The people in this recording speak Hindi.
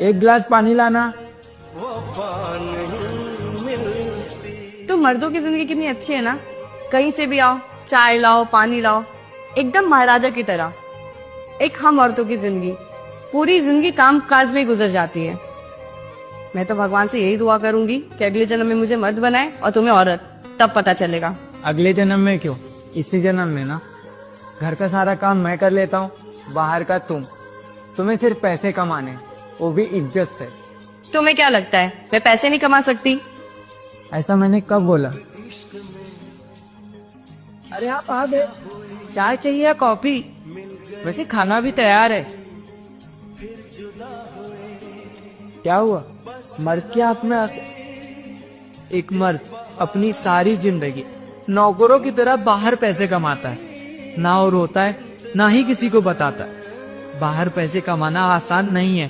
एक गिलास पानी लाना। तो मर्दों की जिंदगी कितनी अच्छी है ना, कहीं से भी आओ, चाय लाओ, पानी लाओ, एकदम महाराजा की तरह। एक हम औरतों की जिंदगी पूरी जिंदगी काम काज में ही गुजर जाती है। मैं तो भगवान से यही दुआ करूंगी कि अगले जन्म में मुझे मर्द बनाए और तुम्हें औरत, तब पता चलेगा। अगले जन्म में क्यों, इसी जन्म में ना। घर का सारा काम मैं कर लेता हूँ, बाहर का तुम्हें सिर्फ पैसे कमाने, वो भी इज्जत से। तुम्हें क्या लगता है मैं पैसे नहीं कमा सकती? ऐसा मैंने कब बोला? अरे आप आ गए, चाय चाहिए या कॉफी? वैसे खाना भी तैयार है। क्या हुआ, मर्द क्या अपना एक मर्द अपनी सारी जिंदगी नौकरों की तरह बाहर पैसे कमाता है, ना वो रोता है ना ही किसी को बताता है। बाहर पैसे कमाना आसान नहीं है।